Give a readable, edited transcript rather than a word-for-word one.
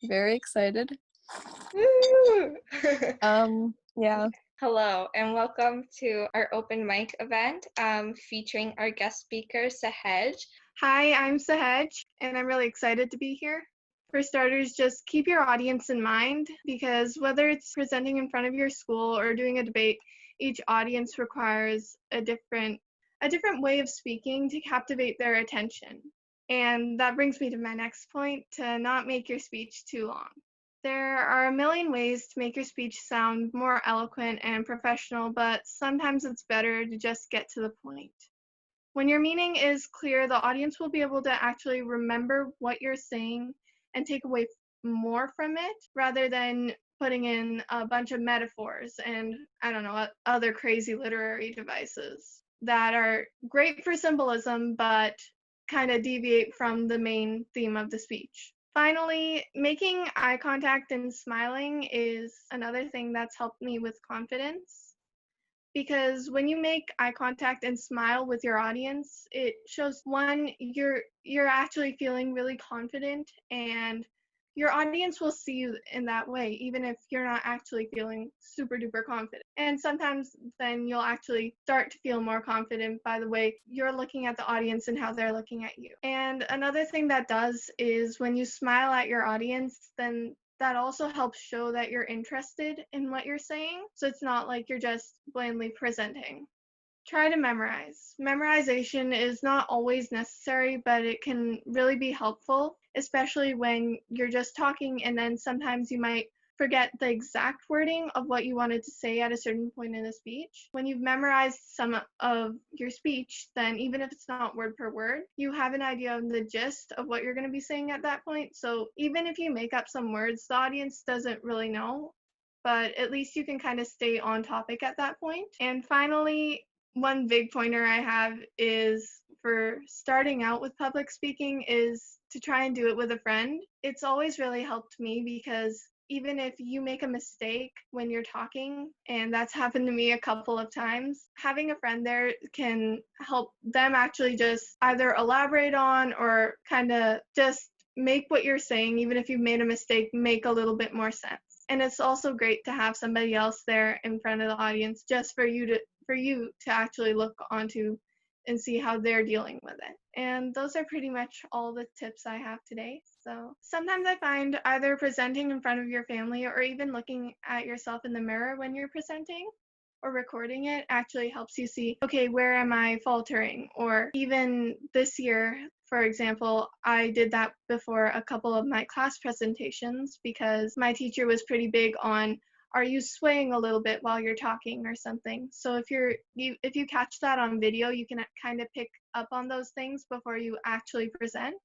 Very excited. Woo! Yeah. Hello, and welcome to our open mic event featuring our guest speaker, Sahej. Hi, I'm Sahej, and I'm really excited to be here. For starters, just keep your audience in mind because whether it's presenting in front of your school or doing a debate, each audience requires a different way of speaking to captivate their attention. And that brings me to my next point, to not make your speech too long. There are a million ways to make your speech sound more eloquent and professional, but sometimes it's better to just get to the point. When your meaning is clear, the audience will be able to actually remember what you're saying and take away more from it rather than putting in a bunch of metaphors and, I don't know, other crazy literary devices that are great for symbolism but kind of deviate from the main theme of the speech. Finally, making eye contact and smiling is another thing that's helped me with confidence. Because when you make eye contact and smile with your audience, it shows one, you're actually feeling really confident, and your audience will see you in that way, even if you're not actually feeling super duper confident. And sometimes then you'll actually start to feel more confident by the way you're looking at the audience and how they're looking at you. And another thing that does is when you smile at your audience, then that also helps show that you're interested in what you're saying. So it's not like you're just blandly presenting. Try to memorize. Memorization is not always necessary, but it can really be helpful, especially when you're just talking and then sometimes you might forget the exact wording of what you wanted to say at a certain point in a speech. When you've memorized some of your speech, then even if it's not word per word, you have an idea of the gist of what you're going to be saying at that point. So even if you make up some words, the audience doesn't really know, but at least you can kind of stay on topic at that point. And finally, one big pointer I have is for starting out with public speaking is to try and do it with a friend. It's always really helped me because even if you make a mistake when you're talking, and that's happened to me a couple of times, having a friend there can help them actually just either elaborate on or kind of just make what you're saying, even if you've made a mistake, make a little bit more sense. And it's also great to have somebody else there in front of the audience just for you to actually look onto and see how they're dealing with it. And those are pretty much all the tips I have today. So sometimes I find either presenting in front of your family or even looking at yourself in the mirror when you're presenting or recording it actually helps you see, okay, where am I faltering? Or even this year, for example, I did that before a couple of my class presentations because my teacher was pretty big on, are you swaying a little bit while you're talking or something? So if you catch that on video, you can kind of pick up on those things before you actually present.